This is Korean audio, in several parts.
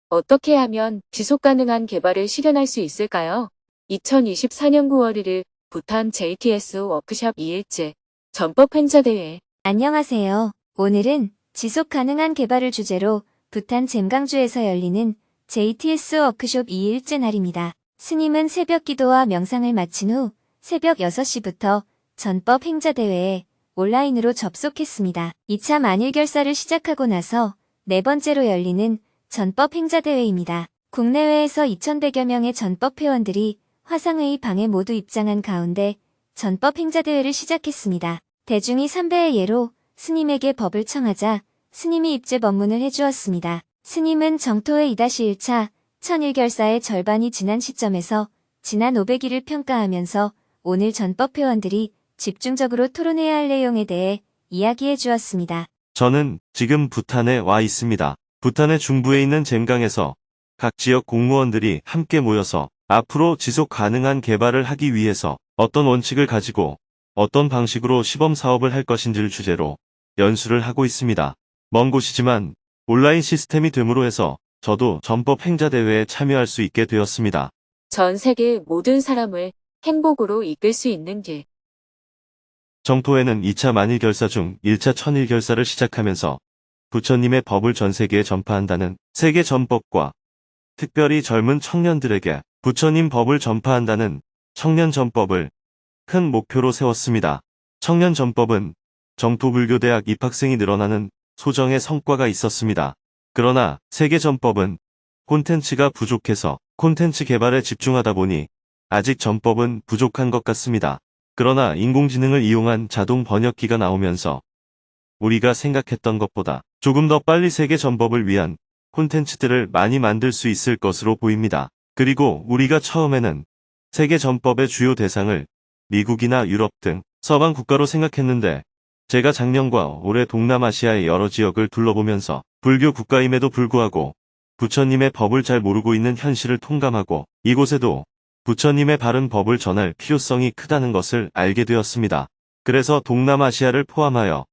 어떻게 하면 지속가능한 개발을 실현할 수 있을까요? 2024년 9월 1일 부탄 JTS 워크숍 2일째 전법 행사대회. 안녕하세요. 오늘은 지속 가능한 개발을 주제로 부탄 잼강주에서 열리는 JTS 워크숍 2일째 날입니다. 스님은 새벽 기도와 명상을 마친 후 새벽 6시부터 전법 행자대회에 온라인으로 접속했습니다. 2차 만일결사를 시작하고 나서 네 번째로 열리는 전법 행자대회입니다. 국내외에서 2,100여 명의 전법 회원들이 화상회의 방에 모두 입장한 가운데 전법 행자대회를 시작했습니다. 대중이 삼배의 예로 스님에게 법을 청하자 스님이 입제 법문을 해주었습니다. 스님은 정토의 2-1차 천일결사의 절반이 지난 시점에서 지난 500일을 평가하면서 오늘 전법 회원들이 집중적으로 토론해야 할 내용에 대해 이야기해 주었습니다. 저는 지금 부탄에 와 있습니다. 부탄의 중부에 있는 잼강에서 각 지역 공무원들이 함께 모여서 앞으로 지속 가능한 개발을 하기 위해서 어떤 원칙을 가지고 어떤 방식으로 시범 사업을 할 것인지를 주제로 연수를 하고 있습니다. 먼 곳이지만 온라인 시스템이 됨으로 해서 저도 전법 행자대회에 참여할 수 있게 되었습니다. 전 세계 모든 사람을 행복으로 이끌 수 있는 길. 정토에는 2차 만일결사 중 1차 천일결사를 시작하면서 부처님의 법을 전 세계에 전파한다는 세계 전법과 특별히 젊은 청년들에게 부처님 법을 전파한다는 청년 전법을 큰 목표로 세웠습니다. 청년 전법은 정토불교대학 입학생이 늘어나는 소정의 성과가 있었습니다. 그러나 세계 전법은 콘텐츠가 부족해서 콘텐츠 개발에 집중하다 보니 아직 전법은 부족한 것 같습니다. 그러나 인공지능을 이용한 자동 번역기가 나오면서 우리가 생각했던 것보다 조금 더 빨리 세계 전법을 위한 콘텐츠들을 많이 만들 수 있을 것으로 보입니다. 그리고 우리가 처음에는 세계 전법의 주요 대상을 미국이나 유럽 등 서방 국가로 생각했는데 제가 작년과 올해 동남아시아의 여러 지역을 둘러보면서 불교 국가임에도 불구하고 부처님의 법을 잘 모르고 있는 현실을 통감하고 이곳에도 부처님의 바른 법을 전할 필요성이 크다는 것을 알게 되었습니다. 그래서 동남아시아를 포함하여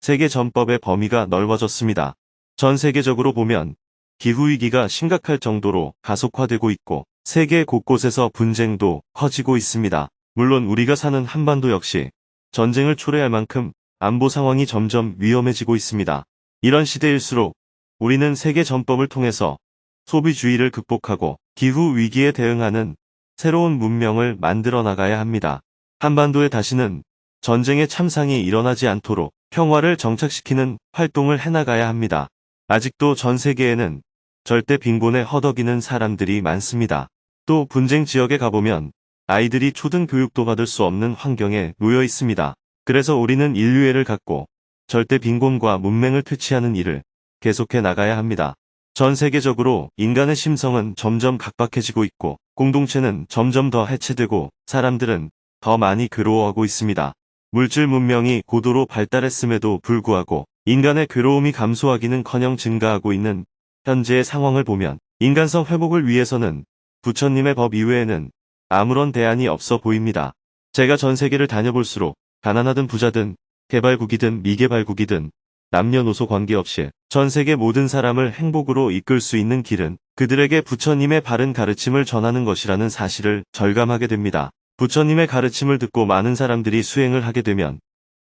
세계 전법의 범위가 넓어졌습니다. 전 세계적으로 보면 기후위기가 심각할 정도로 가속화되고 있고 세계 곳곳에서 분쟁도 커지고 있습니다. 물론 우리가 사는 한반도 역시 전쟁을 초래할 만큼 안보 상황이 점점 위험해지고 있습니다. 이런 시대일수록 우리는 세계 전법을 통해서 소비주의를 극복하고 기후위기에 대응하는 새로운 문명을 만들어 나가야 합니다. 한반도에 다시는 전쟁의 참상이 일어나지 않도록 평화를 정착시키는 활동을 해나가야 합니다. 아직도 전 세계에는 절대 빈곤에 허덕이는 사람들이 많습니다. 또 분쟁 지역에 가보면 아이들이 초등 교육도 받을 수 없는 환경에 놓여 있습니다. 그래서 우리는 인류애를 갖고 절대 빈곤과 문맹을 퇴치하는 일을 계속해 나가야 합니다. 전 세계적으로 인간의 심성은 점점 각박해지고 있고 공동체는 점점 더 해체되고 사람들은 더 많이 괴로워하고 있습니다. 물질 문명이 고도로 발달했음에도 불구하고 인간의 괴로움이 감소하기는커녕 증가하고 있는 현재의 상황을 보면 인간성 회복을 위해서는 부처님의 법 이외에는 아무런 대안이 없어 보입니다. 제가 전 세계를 다녀볼수록 가난하든 부자든 개발국이든 미개발국이든 남녀노소 관계없이 전 세계 모든 사람을 행복으로 이끌 수 있는 길은 그들에게 부처님의 바른 가르침을 전하는 것이라는 사실을 절감하게 됩니다. 부처님의 가르침을 듣고 많은 사람들이 수행을 하게 되면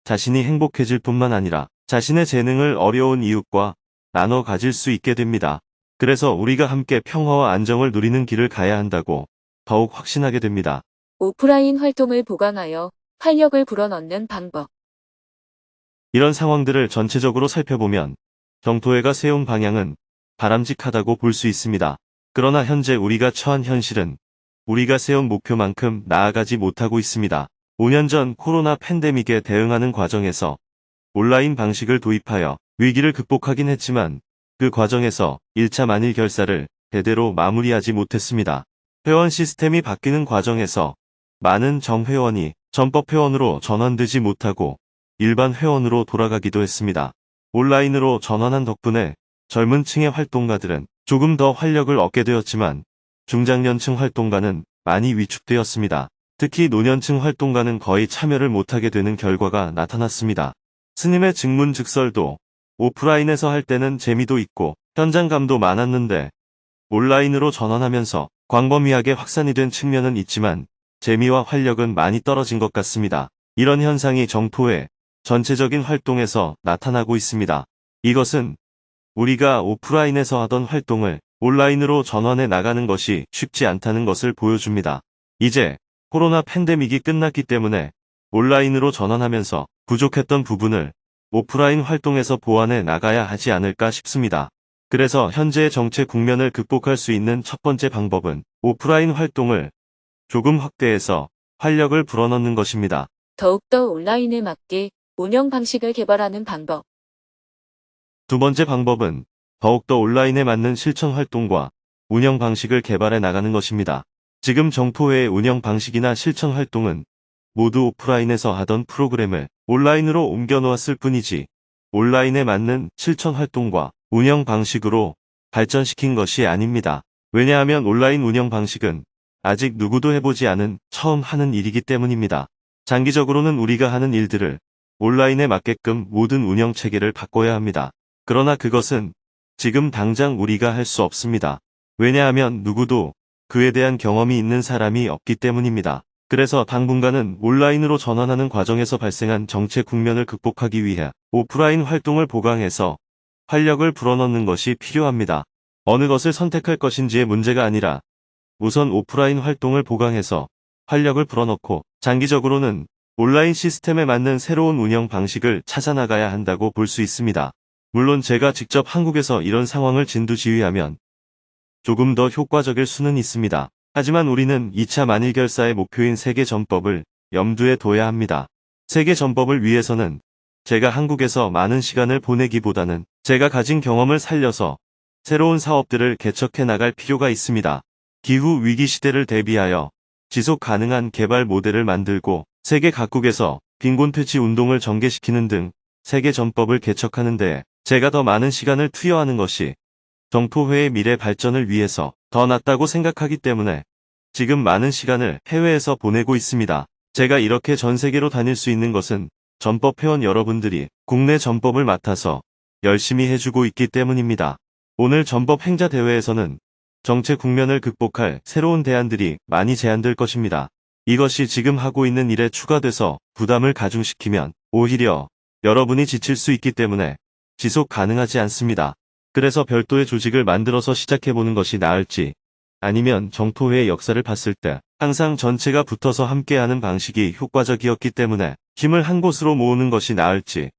자신이 행복해질 뿐만 아니라 자신의 재능을 어려운 이웃과 나눠 가질 수 있게 됩니다. 그래서 우리가 함께 평화와 안정을 누리는 길을 가야 한다고 더욱 확신하게 됩니다. 오프라인 활동을 보강하여 활력을 불어넣는 방법. 이런 상황들을 전체적으로 살펴보면 정토회가 세운 방향은 바람직하다고 볼 수 있습니다. 그러나 현재 우리가 처한 현실은 우리가 세운 목표만큼 나아가지 못하고 있습니다. 5년 전 코로나 팬데믹에 대응하는 과정에서 온라인 방식을 도입하여 위기를 극복하긴 했지만 그 과정에서 1차 만일 결사를 제대로 마무리하지 못했습니다. 회원 시스템이 바뀌는 과정에서 많은 정회원이 전법회원으로 전환되지 못하고 일반 회원으로 돌아가기도 했습니다. 온라인으로 전환한 덕분에 젊은 층의 활동가들은 조금 더 활력을 얻게 되었지만 중장년층 활동가는 많이 위축되었습니다. 특히 노년층 활동가는 거의 참여를 못하게 되는 결과가 나타났습니다. 스님의 증문즉설도 오프라인에서 할 때는 재미도 있고 현장감도 많았는데 온라인으로 전환하면서 광범위하게 확산이 된 측면은 있지만 재미와 활력은 많이 떨어진 것 같습니다. 이런 현상이 정토회 전체적인 활동에서 나타나고 있습니다. 이것은 우리가 오프라인에서 하던 활동을 온라인으로 전환해 나가는 것이 쉽지 않다는 것을 보여줍니다. 이제 코로나 팬데믹이 끝났기 때문에 온라인으로 전환하면서 부족했던 부분을 오프라인 활동에서 보완해 나가야 하지 않을까 싶습니다. 그래서 현재의 정체 국면을 극복할 수 있는 첫 번째 방법은 오프라인 활동을 조금 확대해서 활력을 불어넣는 것입니다. 더욱더 온라인에 맞게 운영 방식을 개발하는 방법. 두 번째 방법은 더욱더 온라인에 맞는 실천 활동과 운영 방식을 개발해 나가는 것입니다. 지금 정토회의 운영 방식이나 실천 활동은 모두 오프라인에서 하던 프로그램을 온라인으로 옮겨 놓았을 뿐이지 온라인에 맞는 실천 활동과 운영 방식으로 발전시킨 것이 아닙니다. 왜냐하면 온라인 운영 방식은 아직 누구도 해보지 않은 처음 하는 일이기 때문입니다. 장기적으로는 우리가 하는 일들을 온라인에 맞게끔 모든 운영 체계를 바꿔야 합니다. 그러나 그것은 지금 당장 우리가 할 수 없습니다. 왜냐하면 누구도 그에 대한 경험이 있는 사람이 없기 때문입니다. 그래서 당분간은 온라인으로 전환하는 과정에서 발생한 정체 국면을 극복하기 위해 오프라인 활동을 보강해서 활력을 불어넣는 것이 필요합니다. 어느 것을 선택할 것인지의 문제가 아니라 우선 오프라인 활동을 보강해서 활력을 불어넣고 장기적으로는 온라인 시스템에 맞는 새로운 운영 방식을 찾아나가야 한다고 볼 수 있습니다. 물론 제가 직접 한국에서 이런 상황을 진두지휘하면 조금 더 효과적일 수는 있습니다. 하지만 우리는 2차 만일결사의 목표인 세계전법을 염두에 둬야 합니다. 세계전법을 위해서는 제가 한국에서 많은 시간을 보내기보다는 제가 가진 경험을 살려서 새로운 사업들을 개척해 나갈 필요가 있습니다. 기후 위기 시대를 대비하여 지속 가능한 개발 모델을 만들고 세계 각국에서 빈곤 퇴치 운동을 전개시키는 등 세계전법을 개척하는 데 제가 더 많은 시간을 투여하는 것이 정토회의 미래 발전을 위해서 더 낫다고 생각하기 때문에 지금 많은 시간을 해외에서 보내고 있습니다. 제가 이렇게 전 세계로 다닐 수 있는 것은 전법 회원 여러분들이 국내 전법을 맡아서 열심히 해주고 있기 때문입니다. 오늘 전법 행자 대회에서는 정체 국면을 극복할 새로운 대안들이 많이 제안될 것입니다. 이것이 지금 하고 있는 일에 추가돼서 부담을 가중시키면 오히려 여러분이 지칠 수 있기 때문에 지속 가능하지 않습니다. 그래서 별도의 조직을 만들어서 시작해보는 것이 나을지 아니면 정토회의 역사를 봤을 때 항상 전체가 붙어서 함께하는 방식이 효과적이었기 때문에 힘을 한 곳으로 모으는 것이 나을지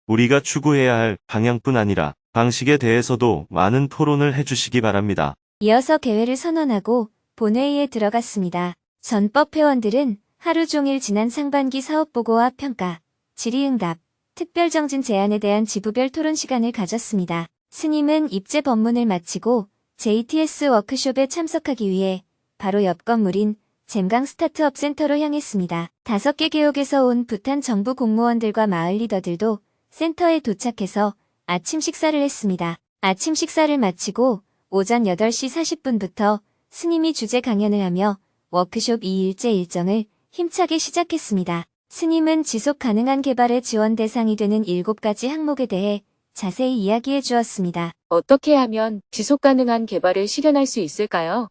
우리가 추구해야 할 방향뿐 아니라 방식에 대해서도 많은 토론을 해주시기 바랍니다. 이어서 개회를 선언하고 본회의에 들어갔습니다. 전법 회원들은 하루 종일 지난 상반기 사업보고와 평가, 질의응답, 특별정진 제안에 대한 지부별 토론 시간을 가졌습니다. 스님은 입제 법문을 마치고 JTS 워크숍에 참석하기 위해 바로 옆 건물인 잼강 스타트업 센터로 향했습니다. 5개 개옥에서 온 부탄 정부 공무원들과 마을 리더들도 센터에 도착해서 아침 식사를 했습니다. 아침 식사를 마치고 오전 8시 40분부터 스님이 주제 강연을 하며 워크숍 2일째 일정을 힘차게 시작했습니다. 스님은 지속 가능한 개발의 지원 대상이 되는 7가지 항목에 대해 자세히 이야기해 주었습니다. 어떻게 하면 지속 가능한 개발을 실현할 수 있을까요?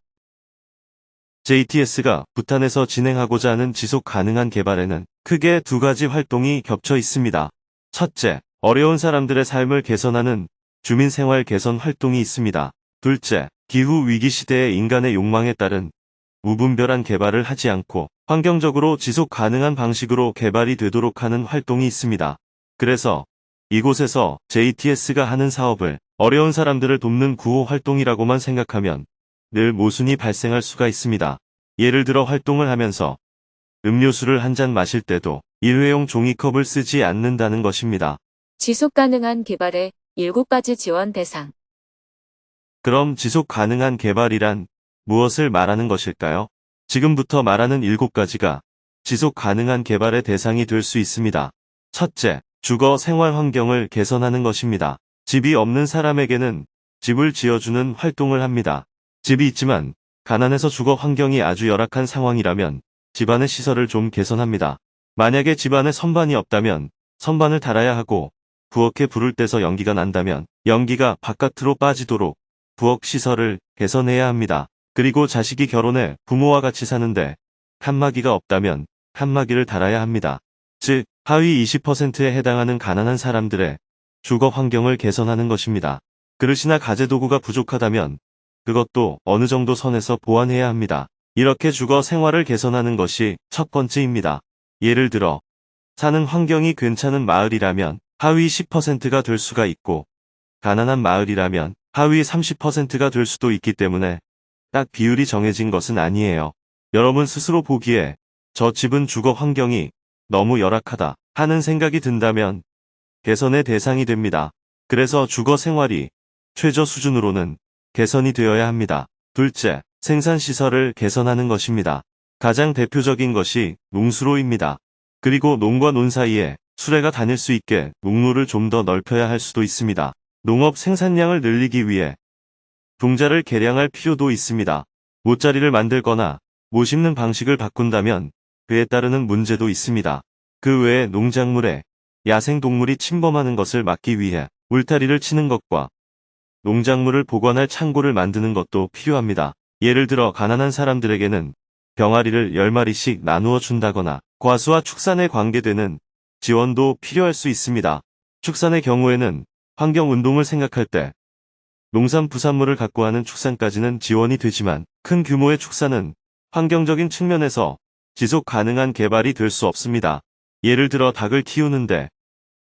JTS가 부탄에서 진행하고자 하는 지속 가능한 개발에는 크게 2가지 활동이 겹쳐 있습니다. 첫째, 어려운 사람들의 삶을 개선하는 주민생활 개선 활동이 있습니다. 둘째, 기후 위기 시대의 인간의 욕망에 따른 무분별한 개발을 하지 않고 환경적으로 지속 가능한 방식으로 개발이 되도록 하는 활동이 있습니다. 그래서 이곳에서 JTS가 하는 사업을 어려운 사람들을 돕는 구호 활동이라고만 생각하면 늘 모순이 발생할 수가 있습니다. 예를 들어 활동을 하면서 음료수를 한 잔 마실 때도 일회용 종이컵을 쓰지 않는다는 것입니다. 지속 가능한 개발의 7가지 지원 대상. 그럼 지속 가능한 개발이란 무엇을 말하는 것일까요? 지금부터 말하는 7가지가 지속 가능한 개발의 대상이 될 수 있습니다. 첫째, 주거 생활 환경을 개선하는 것입니다. 집이 없는 사람에게는 집을 지어주는 활동을 합니다. 집이 있지만 가난해서 주거 환경이 아주 열악한 상황이라면 집안의 시설을 좀 개선합니다. 만약에 집안에 선반이 없다면 선반을 달아야 하고 부엌에 불을 떼서 연기가 난다면 연기가 바깥으로 빠지도록 부엌 시설을 개선해야 합니다. 그리고 자식이 결혼해 부모와 같이 사는데 칸막이가 없다면 칸막이를 달아야 합니다. 즉, 하위 20%에 해당하는 가난한 사람들의 주거 환경을 개선하는 것입니다. 그릇이나 가재도구가 부족하다면 그것도 어느 정도 선에서 보완해야 합니다. 이렇게 주거 생활을 개선하는 것이 첫 번째입니다. 예를 들어, 사는 환경이 괜찮은 마을이라면 하위 10%가 될 수가 있고, 가난한 마을이라면 하위 30%가 될 수도 있기 때문에 딱 비율이 정해진 것은 아니에요. 여러분 스스로 보기에 저 집은 주거 환경이 너무 열악하다 하는 생각이 든다면 개선의 대상이 됩니다. 그래서 주거 생활이 최저 수준으로는 개선이 되어야 합니다. 둘째, 생산시설을 개선하는 것입니다. 가장 대표적인 것이 농수로입니다. 그리고 농과 논 사이에 수레가 다닐 수 있게 농로를 좀 더 넓혀야 할 수도 있습니다. 농업 생산량을 늘리기 위해 종자를 개량할 필요도 있습니다. 모짜리를 만들거나 모 심는 방식을 바꾼다면 그에 따르는 문제도 있습니다. 그 외에 농작물에 야생동물이 침범하는 것을 막기 위해 울타리를 치는 것과 농작물을 보관할 창고를 만드는 것도 필요합니다. 예를 들어 가난한 사람들에게는 병아리를 10마리씩 나누어 준다거나 과수와 축산에 관계되는 지원도 필요할 수 있습니다. 축산의 경우에는 환경운동을 생각할 때 농산부산물을 갖고 하는 축산까지는 지원이 되지만 큰 규모의 축산은 환경적인 측면에서 지속 가능한 개발이 될 수 없습니다. 예를 들어 닭을 키우는데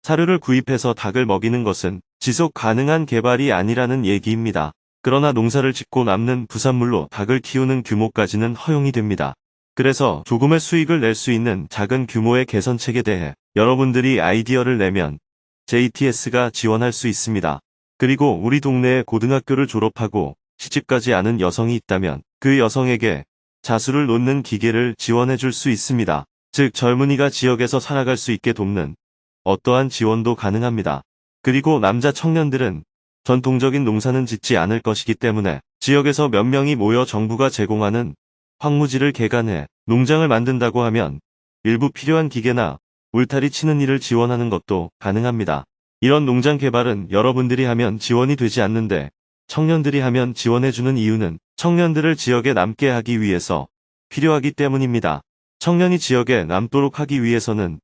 사료를 구입해서 닭을 먹이는 것은 지속 가능한 개발이 아니라는 얘기입니다. 그러나 농사를 짓고 남는 부산물로 닭을 키우는 규모까지는 허용이 됩니다. 그래서 조금의 수익을 낼 수 있는 작은 규모의 개선책에 대해 여러분들이 아이디어를 내면 JTS가 지원할 수 있습니다. 그리고 우리 동네에 고등학교를 졸업하고 시집가지 않은 여성이 있다면 그 여성에게 자수를 놓는 기계를 지원해 줄 수 있습니다. 즉 젊은이가 지역에서 살아갈 수 있게 돕는 어떠한 지원도 가능합니다. 그리고 남자 청년들은 전통적인 농사는 짓지 않을 것이기 때문에 지역에서 몇 명이 모여 정부가 제공하는 황무지를 개간해 농장을 만든다고 하면 일부 필요한 기계나 울타리 치는 일을 지원하는 것도 가능합니다. 이런 농장 개발은 여러분들이 하면 지원이 되지 않는데 청년들이 하면 지원해주는 이유는 청년들을 지역에 남게 하기 위해서 필요하기 때문입니다. 청년이 지역에 남도록 하기 위해서는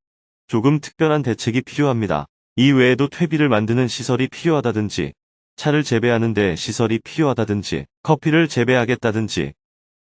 조금 특별한 대책이 필요합니다. 이 외에도 퇴비를 만드는 시설이 필요하다든지 차를 재배하는 데 시설이 필요하다든지 커피를 재배하겠다든지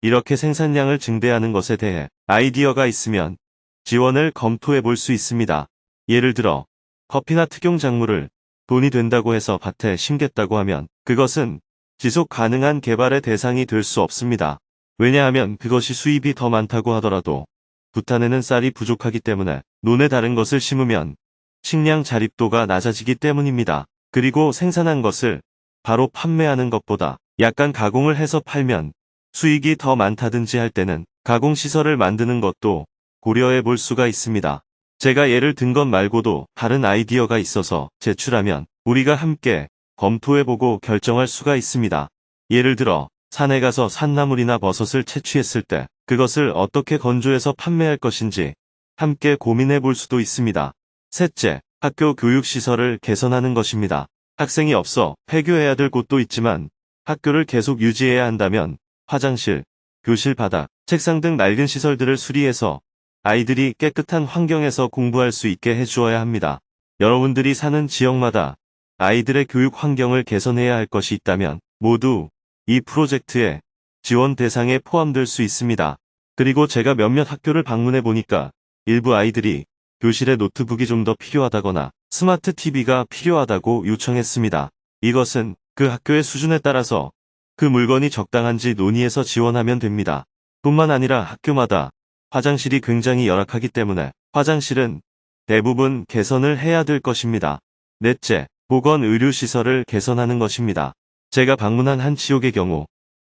이렇게 생산량을 증대하는 것에 대해 아이디어가 있으면 지원을 검토해 볼 수 있습니다. 예를 들어 커피나 특용작물을 돈이 된다고 해서 밭에 심겠다고 하면 그것은 지속 가능한 개발의 대상이 될 수 없습니다. 왜냐하면 그것이 수입이 더 많다고 하더라도 부탄에는 쌀이 부족하기 때문에 논에 다른 것을 심으면 식량 자립도가 낮아지기 때문입니다. 그리고 생산한 것을 바로 판매하는 것보다 약간 가공을 해서 팔면 수익이 더 많다든지 할 때는 가공시설을 만드는 것도 고려해 볼 수가 있습니다. 제가 예를 든 것 말고도 다른 아이디어가 있어서 제출하면 우리가 함께 검토해보고 결정할 수가 있습니다. 예를 들어 산에 가서 산나물이나 버섯을 채취했을 때 그것을 어떻게 건조해서 판매할 것인지 함께 고민해 볼 수도 있습니다. 셋째, 학교 교육시설을 개선하는 것입니다. 학생이 없어 폐교해야 될 곳도 있지만 학교를 계속 유지해야 한다면 화장실, 교실 바닥, 책상 등 낡은 시설들을 수리해서 아이들이 깨끗한 환경에서 공부할 수 있게 해주어야 합니다. 여러분들이 사는 지역마다 아이들의 교육 환경을 개선해야 할 것이 있다면 모두 이 프로젝트의 지원 대상에 포함될 수 있습니다. 그리고 제가 몇몇 학교를 방문해 보니까 일부 아이들이 교실에 노트북이 좀 더 필요하다거나 스마트 TV가 필요하다고 요청했습니다. 이것은 그 학교의 수준에 따라서 그 물건이 적당한지 논의해서 지원하면 됩니다. 뿐만 아니라 학교마다 화장실이 굉장히 열악하기 때문에 화장실은 대부분 개선을 해야 될 것입니다. 넷째, 보건의료시설을 개선하는 것입니다. 제가 방문한 한 지역의 경우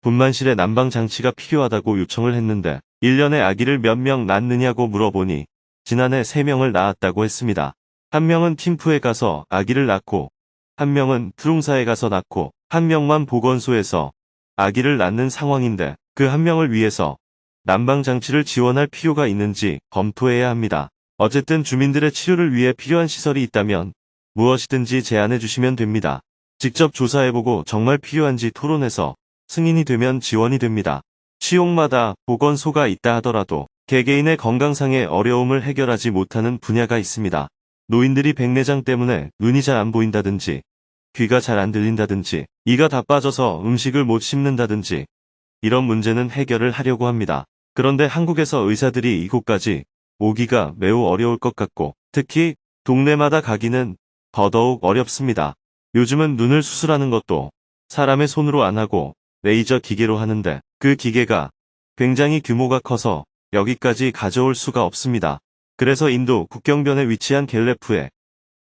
분만실에 난방장치가 필요하다고 요청을 했는데 1년에 아기를 몇 명 낳느냐고 물어보니 지난해 3명을 낳았다고 했습니다. 한 명은 팀프에 가서 아기를 낳고 한 명은 트롱사에 가서 낳고 한 명만 보건소에서 아기를 낳는 상황인데 그 한 명을 위해서 난방장치를 지원할 필요가 있는지 검토해야 합니다. 어쨌든 주민들의 치료를 위해 필요한 시설이 있다면 무엇이든지 제안해 주시면 됩니다. 직접 조사해보고 정말 필요한지 토론해서 승인이 되면 지원이 됩니다. 지역마다 보건소가 있다 하더라도 개개인의 건강상의 어려움을 해결하지 못하는 분야가 있습니다. 노인들이 백내장 때문에 눈이 잘 안 보인다든지, 귀가 잘 안 들린다든지, 이가 다 빠져서 음식을 못 씹는다든지, 이런 문제는 해결을 하려고 합니다. 그런데 한국에서 의사들이 이곳까지 오기가 매우 어려울 것 같고, 특히 동네마다 가기는 더더욱 어렵습니다. 요즘은 눈을 수술하는 것도 사람의 손으로 안 하고 레이저 기계로 하는데 그 기계가 굉장히 규모가 커서 여기까지 가져올 수가 없습니다. 그래서 인도 국경변에 위치한 갤레프에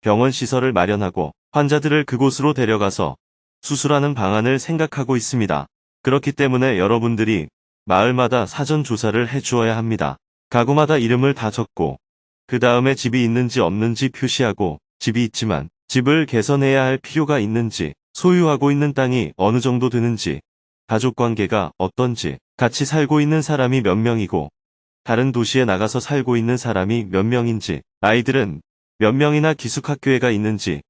병원 시설을 마련하고 환자들을 그곳으로 데려가서 수술하는 방안을 생각하고 있습니다. 그렇기 때문에 여러분들이 마을마다 사전 조사를 해주어야 합니다. 가구마다 이름을 다 적고 그 다음에 집이 있는지 없는지 표시하고 집이 있지만 집을 개선해야 할 필요가 있는지, 소유하고 있는 땅이 어느 정도 되는지, 가족관계가 어떤지, 같이 살고 있는 사람이 몇 명이고 다른 도시에 나가서 살고 있는 사람이 몇 명인지, 아이들은 몇 명이나 기숙학교에가 있는지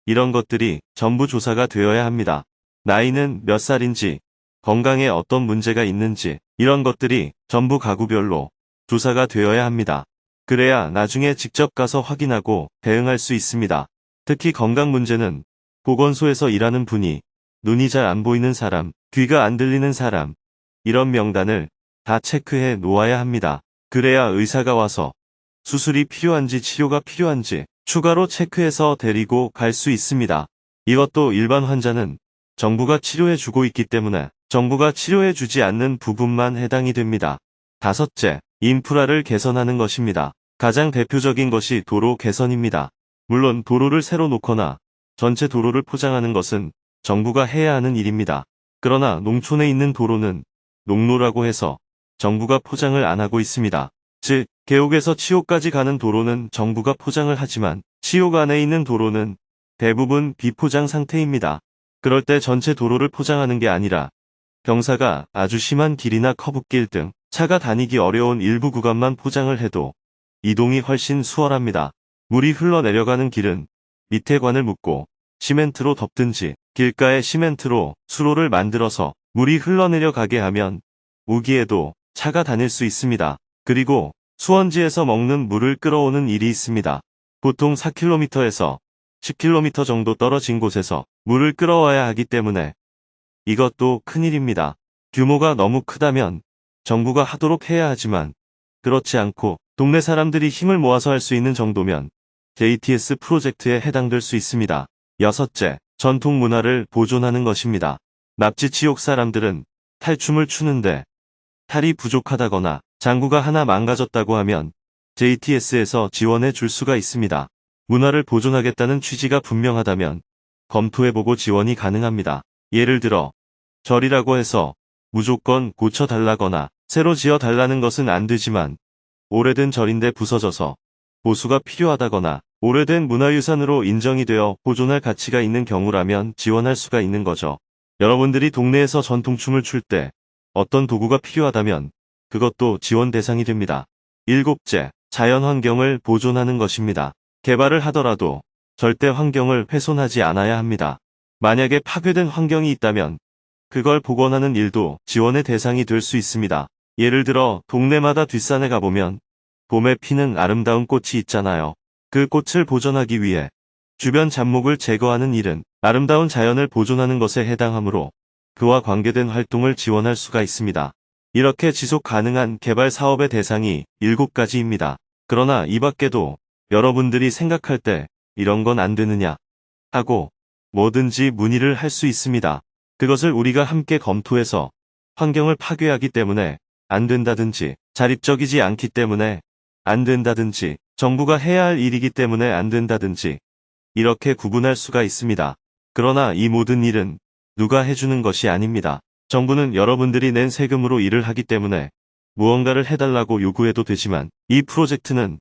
이런 것들이 전부 조사가 되어야 합니다. 나이는 몇 살인지, 건강에 어떤 문제가 있는지 이런 것들이 전부 가구별로 조사가 되어야 합니다. 그래야 나중에 직접 가서 확인하고 대응할 수 있습니다. 특히 건강 문제는 보건소에서 일하는 분이 눈이 잘 안 보이는 사람, 귀가 안 들리는 사람, 이런 명단을 다 체크해 놓아야 합니다. 그래야 의사가 와서 수술이 필요한지 치료가 필요한지 추가로 체크해서 데리고 갈 수 있습니다. 이것도 일반 환자는 정부가 치료해 주고 있기 때문에 정부가 치료해 주지 않는 부분만 해당이 됩니다. 다섯째, 인프라를 개선하는 것입니다. 가장 대표적인 것이 도로 개선입니다. 물론 도로를 새로 놓거나 전체 도로를 포장하는 것은 정부가 해야 하는 일입니다. 그러나 농촌에 있는 도로는 농로라고 해서 정부가 포장을 안 하고 있습니다. 즉, 계옥에서 치옥까지 가는 도로는 정부가 포장을 하지만 치옥 안에 있는 도로는 대부분 비포장 상태입니다. 그럴 때 전체 도로를 포장하는 게 아니라 경사가 아주 심한 길이나 커브길 등 차가 다니기 어려운 일부 구간만 포장을 해도 이동이 훨씬 수월합니다. 물이 흘러내려가는 길은 밑에 관을 묶고 시멘트로 덮든지 길가에 시멘트로 수로를 만들어서 물이 흘러내려가게 하면 우기에도 차가 다닐 수 있습니다. 그리고 수원지에서 먹는 물을 끌어오는 일이 있습니다. 보통 4km에서 10km 정도 떨어진 곳에서 물을 끌어와야 하기 때문에 이것도 큰일입니다. 규모가 너무 크다면 정부가 하도록 해야 하지만 그렇지 않고 동네 사람들이 힘을 모아서 할 수 있는 정도면 JTS 프로젝트에 해당될 수 있습니다. 여섯째, 전통 문화를 보존하는 것입니다. 납치치옥 사람들은 탈춤을 추는데 탈이 부족하다거나 장구가 하나 망가졌다고 하면 JTS에서 지원해 줄 수가 있습니다. 문화를 보존하겠다는 취지가 분명하다면 검토해보고 지원이 가능합니다. 예를 들어 절이라고 해서 무조건 고쳐달라거나 새로 지어달라는 것은 안 되지만 오래된 절인데 부서져서 보수가 필요하다거나 오래된 문화유산으로 인정이 되어 보존할 가치가 있는 경우라면 지원할 수가 있는 거죠. 여러분들이 동네에서 전통춤을 출 때 어떤 도구가 필요하다면 그것도 지원 대상이 됩니다. 일곱째, 자연환경을 보존하는 것입니다. 개발을 하더라도 절대 환경을 훼손하지 않아야 합니다. 만약에 파괴된 환경이 있다면 그걸 복원하는 일도 지원의 대상이 될 수 있습니다. 예를 들어 동네마다 뒷산에 가보면 봄에 피는 아름다운 꽃이 있잖아요. 그 꽃을 보존하기 위해 주변 잡목을 제거하는 일은 아름다운 자연을 보존하는 것에 해당하므로 그와 관계된 활동을 지원할 수가 있습니다. 이렇게 지속 가능한 개발 사업의 대상이 7가지입니다. 그러나 이 밖에도 여러분들이 생각할 때 이런 건 안 되느냐 하고 뭐든지 문의를 할 수 있습니다. 그것을 우리가 함께 검토해서 환경을 파괴하기 때문에 안 된다든지 자립적이지 않기 때문에 안 된다든지 정부가 해야 할 일이기 때문에 안 된다든지 이렇게 구분할 수가 있습니다. 그러나 이 모든 일은 누가 해주는 것이 아닙니다. 정부는 여러분들이 낸 세금으로 일을 하기 때문에 무언가를 해달라고 요구해도 되지만 이 프로젝트는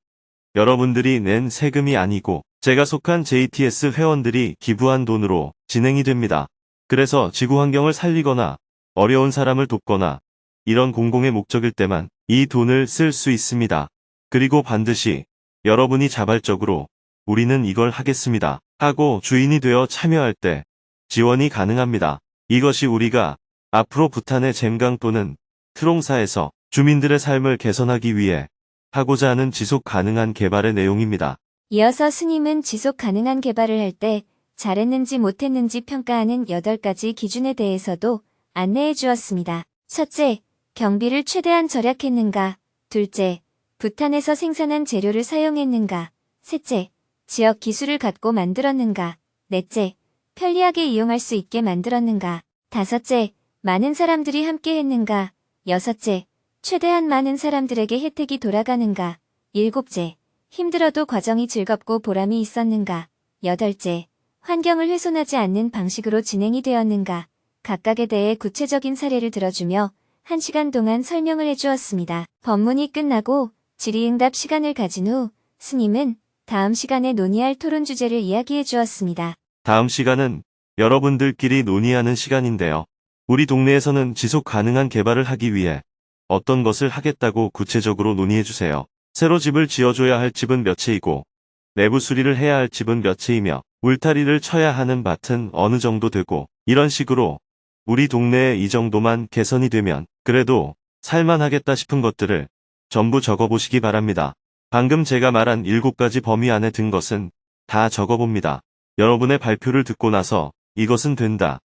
여러분들이 낸 세금이 아니고 제가 속한 JTS 회원들이 기부한 돈으로 진행이 됩니다. 그래서 지구 환경을 살리거나 어려운 사람을 돕거나 이런 공공의 목적일 때만 이 돈을 쓸 수 있습니다. 그리고 반드시 여러분이 자발적으로 우리는 이걸 하겠습니다 하고 주인이 되어 참여할 때 지원이 가능합니다. 이것이 우리가 앞으로 부탄의 잼강 또는 트롱사에서 주민들의 삶을 개선하기 위해 하고자 하는 지속 가능한 개발의 내용입니다. 이어서 스님은 지속 가능한 개발을 할 때 잘했는지 못했는지 평가하는 8가지 기준에 대해서도 안내해 주었습니다. 첫째, 경비를 최대한 절약했는가. 둘째, 부탄에서 생산한 재료를 사용했는가. 셋째, 지역 기술을 갖고 만들었는가. 넷째, 편리하게 이용할 수 있게 만들었는가. 다섯째, 많은 사람들이 함께 했는가. 여섯째, 최대한 많은 사람들에게 혜택이 돌아가는가. 일곱째, 힘들어도 과정이 즐겁고 보람이 있었는가. 여덟째, 환경을 훼손하지 않는 방식으로 진행이 되었는가. 각각에 대해 구체적인 사례를 들어주며 1시간 동안 설명을 해주었습니다. 법문이 끝나고 질의응답 시간을 가진 후 스님은 다음 시간에 논의할 토론 주제를 이야기해 주었습니다. 다음 시간은 여러분들끼리 논의하는 시간인데요. 우리 동네에서는 지속 가능한 개발을 하기 위해 어떤 것을 하겠다고 구체적으로 논의해주세요. 새로 집을 지어줘야 할 집은 몇 채이고 내부 수리를 해야 할 집은 몇 채이며 울타리를 쳐야 하는 밭은 어느 정도 되고 이런 식으로 우리 동네에 이 정도만 개선이 되면 그래도 살만하겠다 싶은 것들을 전부 적어보시기 바랍니다. 방금 제가 말한 7가지 범위 안에 든 것은 다 적어봅니다. 여러분의 발표를 듣고 나서 이것은 된다,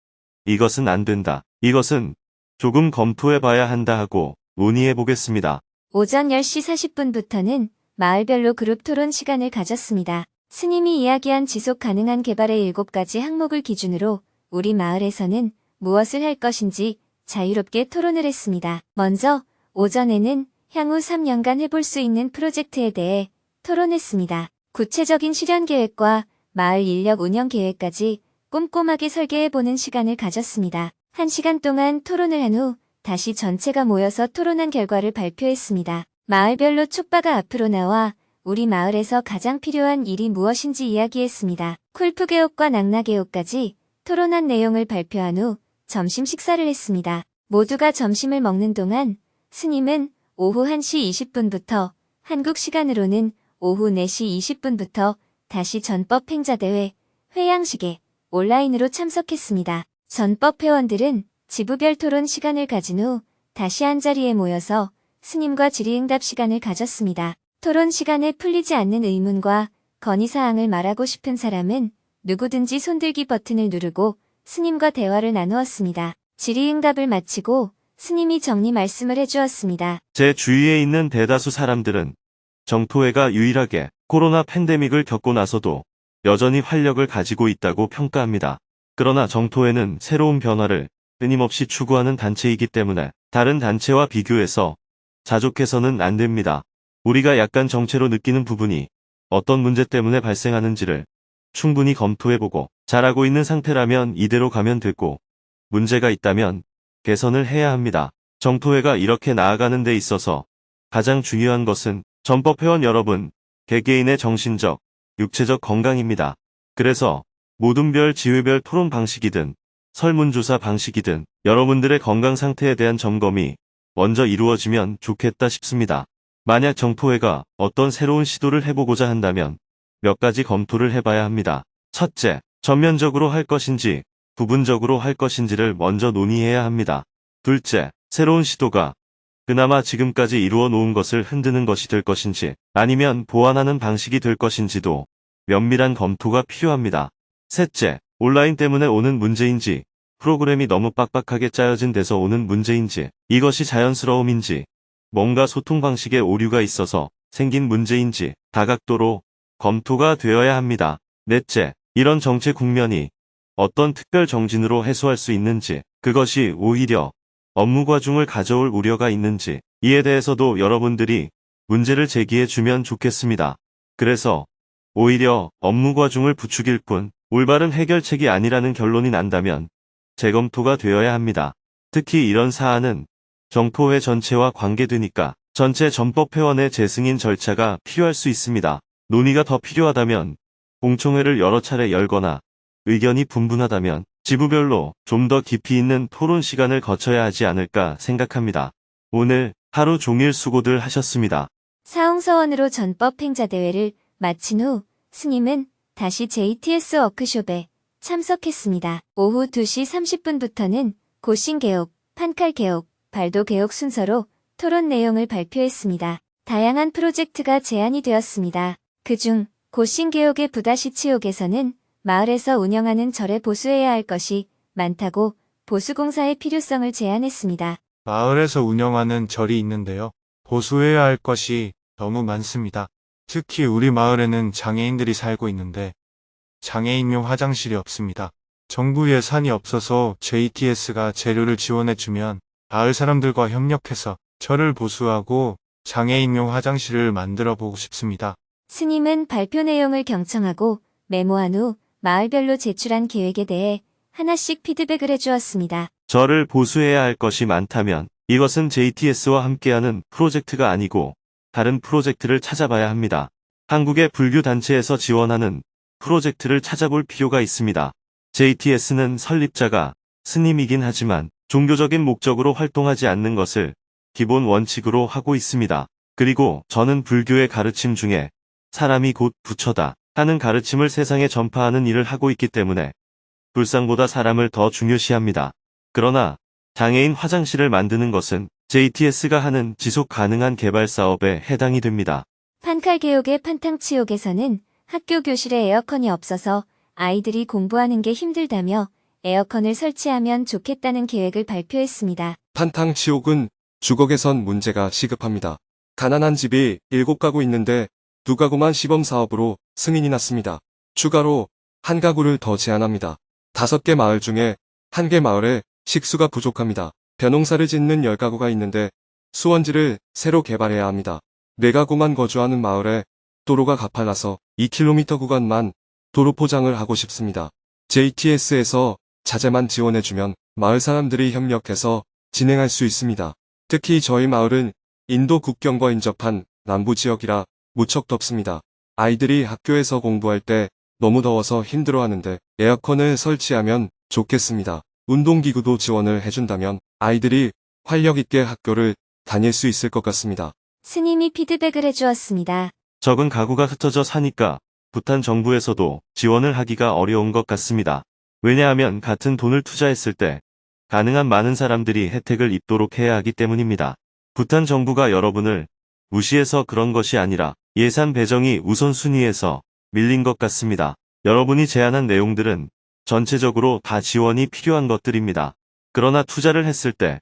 이것은 안 된다, 이것은 조금 검토해봐야 한다 하고 논의해보겠습니다. 오전 10시 40분부터는 마을별로 그룹 토론 시간을 가졌습니다. 스님이 이야기한 지속 가능한 개발의 7가지 항목을 기준으로 우리 마을에서는 무엇을 할 것인지 자유롭게 토론을 했습니다. 먼저 오전에는 향후 3년간 해볼 수 있는 프로젝트에 대해 토론했습니다. 구체적인 실현 계획과 마을 인력 운영 계획까지 꼼꼼하게 설계해보는 시간을 가졌습니다. 1시간 동안 토론을 한 후 다시 전체가 모여서 토론한 결과를 발표했습니다. 마을별로 촉바가 앞으로 나와 우리 마을에서 가장 필요한 일이 무엇인지 이야기했습니다. 쿨프개옥과 낙나개옥까지 토론한 내용을 발표한 후 점심 식사를 했습니다. 모두가 점심을 먹는 동안 스님은 오후 1시 20분부터 한국 시간으로는 오후 4시 20분부터 다시 전법 행자대회 회양식에 온라인으로 참석했습니다. 전법 회원들은 지부별 토론 시간을 가진 후 다시 한자리에 모여서 스님과 질의응답 시간을 가졌습니다. 토론 시간에 풀리지 않는 의문과 건의사항을 말하고 싶은 사람은 누구든지 손들기 버튼을 누르고 스님과 대화를 나누었습니다. 질의응답을 마치고 스님이 정리 말씀을 해주었습니다. 제 주위에 있는 대다수 사람들은 정토회가 유일하게 코로나 팬데믹을 겪고 나서도 여전히 활력을 가지고 있다고 평가합니다. 그러나 정토회는 새로운 변화를 끊임없이 추구하는 단체이기 때문에 다른 단체와 비교해서 자족해서는 안 됩니다. 우리가 약간 정체로 느끼는 부분이 어떤 문제 때문에 발생하는지를 충분히 검토해보고 잘하고 있는 상태라면 이대로 가면 되고 문제가 있다면 개선을 해야 합니다. 정토회가 이렇게 나아가는 데 있어서 가장 중요한 것은 전법회원 여러분 개개인의 정신적, 육체적 건강입니다. 그래서 모든 별 지회별 토론 방식이든 설문조사 방식이든 여러분들의 건강 상태에 대한 점검이 먼저 이루어지면 좋겠다 싶습니다. 만약 정토회가 어떤 새로운 시도를 해보고자 한다면 몇 가지 검토를 해봐야 합니다. 첫째, 전면적으로 할 것인지 부분적으로 할 것인지를 먼저 논의해야 합니다. 둘째, 새로운 시도가 그나마 지금까지 이루어 놓은 것을 흔드는 것이 될 것인지 아니면 보완하는 방식이 될 것인지도 면밀한 검토가 필요합니다. 셋째, 온라인 때문에 오는 문제인지 프로그램이 너무 빡빡하게 짜여진 데서 오는 문제인지 이것이 자연스러움인지 뭔가 소통 방식에 오류가 있어서 생긴 문제인지 다각도로 검토가 되어야 합니다. 넷째, 이런 정체 국면이 어떤 특별 정진으로 해소할 수 있는지 그것이 오히려 업무 과중을 가져올 우려가 있는지 이에 대해서도 여러분들이 문제를 제기해 주면 좋겠습니다. 그래서 오히려 업무 과중을 부추길 뿐 올바른 해결책이 아니라는 결론이 난다면 재검토가 되어야 합니다. 특히 이런 사안은 정토회 전체와 관계되니까 전체 전법회원의 재승인 절차가 필요할 수 있습니다. 논의가 더 필요하다면 공청회를 여러 차례 열거나 의견이 분분하다면 지부별로 좀 더 깊이 있는 토론 시간을 거쳐야 하지 않을까 생각합니다. 오늘 하루 종일 수고들 하셨습니다. 사홍서원으로 전법 행자대회를 마친 후 스님은 다시 JTS 워크숍에 참석했습니다. 오후 2시 30분부터는 고신개옥, 판칼개옥, 발도개옥 순서로 토론 내용을 발표했습니다. 다양한 프로젝트가 제안이 되었습니다. 그중 고신개옥의 부다시치옥에서는 마을에서 운영하는 절에 보수해야 할 것이 많다고 보수공사의 필요성을 제안했습니다. 마을에서 운영하는 절이 있는데요. 보수해야 할 것이 너무 많습니다. 특히 우리 마을에는 장애인들이 살고 있는데 장애인용 화장실이 없습니다. 정부 예산이 없어서 JTS가 재료를 지원해주면 마을 사람들과 협력해서 절을 보수하고 장애인용 화장실을 만들어 보고 싶습니다. 스님은 발표 내용을 경청하고 메모한 후 마을별로 제출한 계획에 대해 하나씩 피드백을 해주었습니다. 절을 보수해야 할 것이 많다면 이것은 JTS와 함께하는 프로젝트가 아니고 다른 프로젝트를 찾아봐야 합니다. 한국의 불교 단체에서 지원하는 프로젝트를 찾아볼 필요가 있습니다. JTS는 설립자가 스님이긴 하지만 종교적인 목적으로 활동하지 않는 것을 기본 원칙으로 하고 있습니다. 그리고 저는 불교의 가르침 중에 사람이 곧 부처다 하는 가르침을 세상에 전파하는 일을 하고 있기 때문에 불상보다 사람을 더 중요시합니다. 그러나 장애인 화장실을 만드는 것은 JTS가 하는 지속 가능한 개발 사업에 해당이 됩니다. 판칼개옥의 판탕치옥에서는 학교 교실에 에어컨이 없어서 아이들이 공부하는 게 힘들다며 에어컨을 설치하면 좋겠다는 계획을 발표했습니다. 판탕치옥은 주거 개선 문제가 시급합니다. 가난한 집이 7가구 있는데 2가구만 시범사업으로 승인이 났습니다. 추가로 1가구를 더 제안합니다. 5개 마을 중에 1개 마을에 식수가 부족합니다. 벼농사를 짓는 10가구가 있는데 수원지를 새로 개발해야 합니다. 4가구만 거주하는 마을에 도로가 가팔라서 2km 구간만 도로 포장을 하고 싶습니다. JTS에서 자재만 지원해주면 마을 사람들이 협력해서 진행할 수 있습니다. 특히 저희 마을은 인도 국경과 인접한 남부 지역이라 무척 덥습니다. 아이들이 학교에서 공부할 때 너무 더워서 힘들어하는데 에어컨을 설치하면 좋겠습니다. 운동기구도 지원을 해준다면 아이들이 활력 있게 학교를 다닐 수 있을 것 같습니다. 스님이 피드백을 해주었습니다. 적은 가구가 흩어져 사니까 부탄 정부에서도 지원을 하기가 어려운 것 같습니다. 왜냐하면 같은 돈을 투자했을 때 가능한 많은 사람들이 혜택을 입도록 해야 하기 때문입니다. 부탄 정부가 여러분을 무시해서 그런 것이 아니라 예산 배정이 우선순위에서 밀린 것 같습니다. 여러분이 제안한 내용들은 전체적으로 다 지원이 필요한 것들입니다. 그러나 투자를 했을 때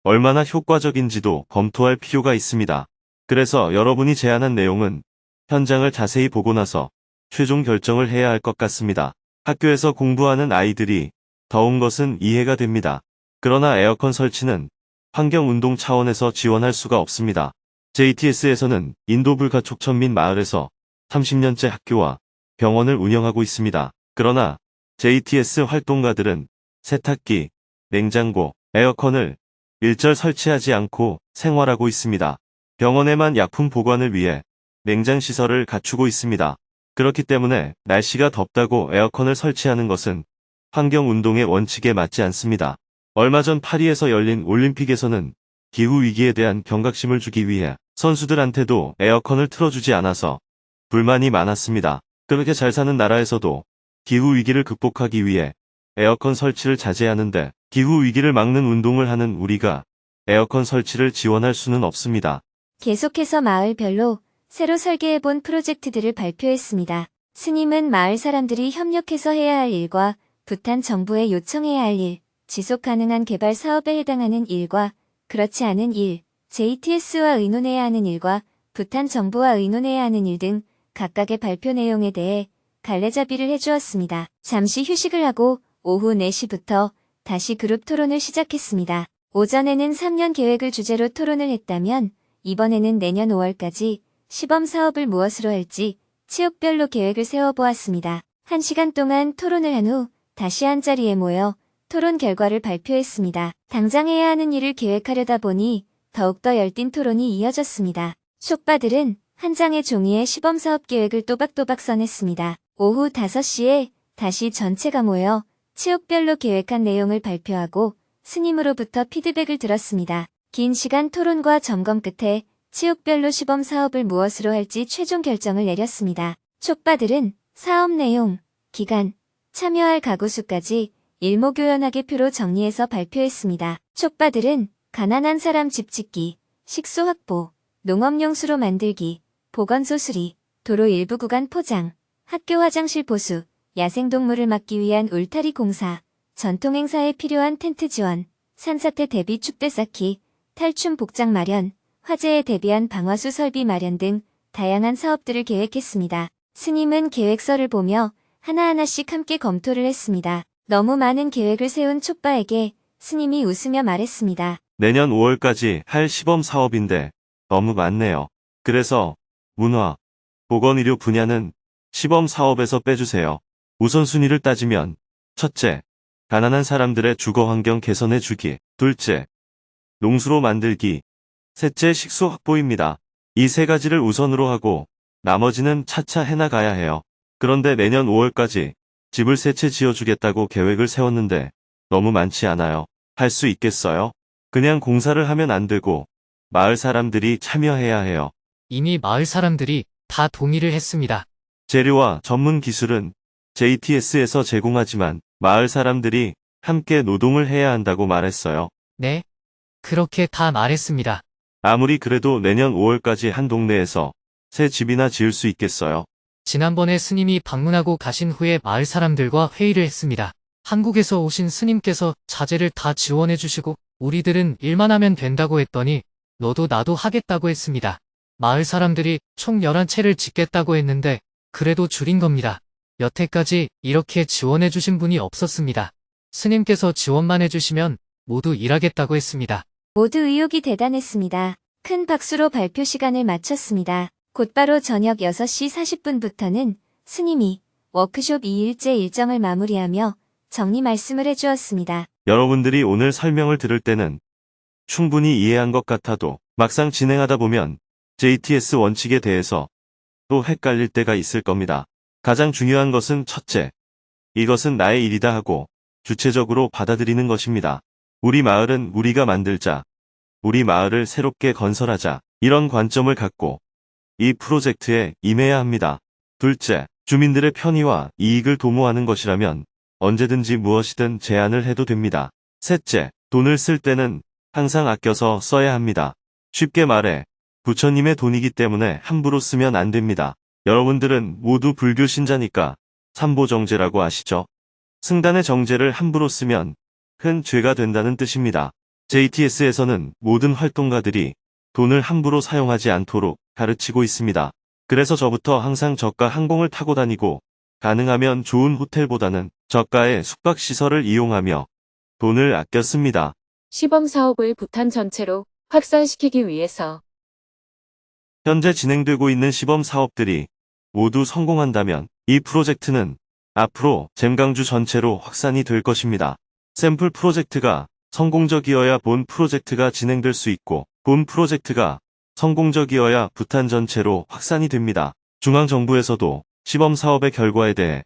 얼마나 효과적인지도 검토할 필요가 있습니다. 그래서 여러분이 제안한 내용은 현장을 자세히 보고 나서 최종 결정을 해야 할 것 같습니다. 학교에서 공부하는 아이들이 더운 것은 이해가 됩니다. 그러나 에어컨 설치는 환경운동 차원에서 지원할 수가 없습니다. JTS에서는 인도 불가촉 천민 마을에서 30년째 학교와 병원을 운영하고 있습니다. 그러나 JTS 활동가들은 세탁기, 냉장고, 에어컨을 일절 설치하지 않고 생활하고 있습니다. 병원에만 약품 보관을 위해 냉장시설을 갖추고 있습니다. 그렇기 때문에 날씨가 덥다고 에어컨을 설치하는 것은 환경운동의 원칙에 맞지 않습니다. 얼마 전 파리에서 열린 올림픽에서는 기후위기에 대한 경각심을 주기 위해 선수들한테도 에어컨을 틀어주지 않아서 불만이 많았습니다. 그렇게 잘 사는 나라에서도 기후위기를 극복하기 위해 에어컨 설치를 자제하는데 기후위기를 막는 운동을 하는 우리가 에어컨 설치를 지원할 수는 없습니다. 계속해서 마을별로 새로 설계해본 프로젝트들을 발표했습니다. 스님은 마을 사람들이 협력해서 해야 할 일과 부탄 정부에 요청해야 할 일, 지속 가능한 개발 사업에 해당하는 일과 그렇지 않은 일, JTS와 의논해야 하는 일과 부탄 정부와 의논해야 하는 일 등 각각의 발표 내용에 대해 갈래잡이를 해주었습니다. 잠시 휴식을 하고 오후 4시부터 다시 그룹 토론을 시작했습니다. 오전에는 3년 계획을 주제로 토론을 했다면 이번에는 내년 5월까지 시범 사업을 무엇으로 할지 지역별로 계획을 세워보았습니다. 1시간 동안 토론을 한 후 다시 한자리에 모여 토론 결과를 발표했습니다. 당장 해야 하는 일을 계획하려다 보니 더욱더 열띤 토론이 이어졌습니다. 촉바들은 한 장의 종이에 시범사업 계획을 또박또박 써냈습니다. 오후 5시에 다시 전체가 모여 체육별로 계획한 내용을 발표하고 스님으로부터 피드백을 들었습니다. 긴 시간 토론과 점검 끝에 체육별로 시범 사업을 무엇으로 할지 최종 결정을 내렸습니다. 촉바들은 사업 내용, 기간, 참여할 가구 수까지 일목요연하게 표로 정리해서 발표했습니다. 촉바들은 가난한 사람 집 짓기, 식수 확보, 농업용수로 만들기, 보건소 수리, 도로 일부 구간 포장, 학교 화장실 보수, 야생동물을 막기 위한 울타리 공사, 전통행사에 필요한 텐트 지원, 산사태 대비 축대 쌓기, 탈춤 복장 마련, 화재에 대비한 방화수 설비 마련 등 다양한 사업들을 계획했습니다. 스님은 계획서를 보며 하나하나씩 함께 검토를 했습니다. 너무 많은 계획을 세운 촉바에게 스님이 웃으며 말했습니다. 내년 5월까지 할 시범 사업인데 너무 많네요. 그래서 문화, 보건의료 분야는 시범 사업에서 빼주세요. 우선순위를 따지면 첫째, 가난한 사람들의 주거 환경 개선해 주기. 둘째, 농수로 만들기. 셋째, 식수 확보입니다. 이 세 가지를 우선으로 하고 나머지는 차차 해나가야 해요. 그런데 내년 5월까지 집을 3채 지어주겠다고 계획을 세웠는데 너무 많지 않아요. 할 수 있겠어요? 그냥 공사를 하면 안 되고 마을 사람들이 참여해야 해요. 이미 마을 사람들이 다 동의를 했습니다. 재료와 전문 기술은 JTS에서 제공하지만 마을 사람들이 함께 노동을 해야 한다고 말했어요. 네. 그렇게 다 말했습니다. 아무리 그래도 내년 5월까지 한 동네에서 새 집이나 지을 수 있겠어요? 지난번에 스님이 방문하고 가신 후에 마을 사람들과 회의를 했습니다. 한국에서 오신 스님께서 자재를 다 지원해 주시고 우리들은 일만 하면 된다고 했더니 너도 나도 하겠다고 했습니다. 마을 사람들이 총 11채를 짓겠다고 했는데 그래도 줄인 겁니다. 여태까지 이렇게 지원해 주신 분이 없었습니다. 스님께서 지원만 해주시면 모두 일하겠다고 했습니다. 모두 의욕이 대단했습니다. 큰 박수로 발표 시간을 마쳤습니다. 곧바로 저녁 6시 40분부터는 스님이 워크숍 2일째 일정을 마무리하며 정리 말씀을 해주었습니다. 여러분들이 오늘 설명을 들을 때는 충분히 이해한 것 같아도 막상 진행하다 보면 JTS 원칙에 대해서 또 헷갈릴 때가 있을 겁니다. 가장 중요한 것은 첫째, 이것은 나의 일이다 하고 주체적으로 받아들이는 것입니다. 우리 마을은 우리가 만들자, 우리 마을을 새롭게 건설하자, 이런 관점을 갖고 이 프로젝트에 임해야 합니다. 둘째, 주민들의 편의와 이익을 도모하는 것이라면 언제든지 무엇이든 제안을 해도 됩니다. 셋째, 돈을 쓸 때는 항상 아껴서 써야 합니다. 쉽게 말해 부처님의 돈이기 때문에 함부로 쓰면 안 됩니다. 여러분들은 모두 불교 신자니까 삼보정제라고 아시죠? 승단의 정제를 함부로 쓰면 큰 죄가 된다는 뜻입니다. JTS에서는 모든 활동가들이 돈을 함부로 사용하지 않도록 가르치고 있습니다. 그래서 저부터 항상 저가 항공을 타고 다니고 가능하면 좋은 호텔보다는 저가의 숙박시설을 이용하며 돈을 아껴 씁니다. 시범 사업을 부탄 전체로 확산시키기 위해서 현재 진행되고 있는 시범 사업들이 모두 성공한다면 이 프로젝트는 앞으로 잼강주 전체로 확산이 될 것입니다. 샘플 프로젝트가 성공적이어야 본 프로젝트가 진행될 수 있고 본 프로젝트가 성공적이어야 부탄 전체로 확산이 됩니다. 중앙정부에서도 시범 사업의 결과에 대해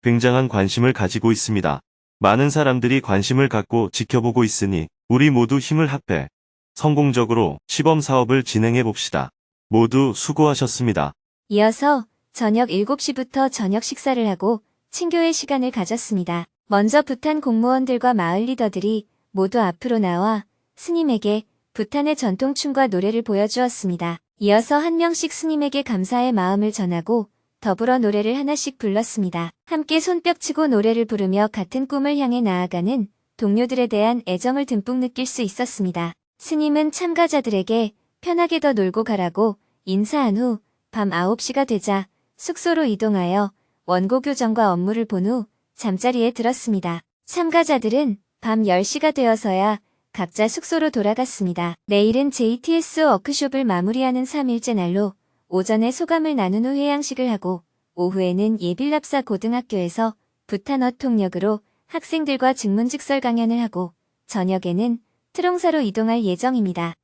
굉장한 관심을 가지고 있습니다. 많은 사람들이 관심을 갖고 지켜보고 있으니 우리 모두 힘을 합해 성공적으로 시범 사업을 진행해 봅시다. 모두 수고하셨습니다. 이어서 저녁 7시부터 저녁 식사를 하고 친교의 시간을 가졌습니다. 먼저 부탄 공무원들과 마을 리더들이 모두 앞으로 나와 스님에게 부탄의 전통춤과 노래를 보여주었습니다. 이어서 한 명씩 스님에게 감사의 마음을 전하고 더불어 노래를 하나씩 불렀습니다. 함께 손뼉치고 노래를 부르며 같은 꿈을 향해 나아가는 동료들에 대한 애정을 듬뿍 느낄 수 있었습니다. 스님은 참가자들에게 편하게 더 놀고 가라고 인사한 후 밤 9시가 되자 숙소로 이동하여 원고 교정과 업무를 본 후 잠자리에 들었습니다. 참가자들은 밤 10시가 되어서야 각자 숙소로 돌아갔습니다. 내일은 JTS 워크숍을 마무리하는 3일째 날로 오전에 소감을 나눈 후 회양식을 하고 오후에는 예빌랍사 고등학교에서 부탄어 통역으로 학생들과 증문즉설 강연을 하고 저녁에는 트롱사로 이동할 예정입니다.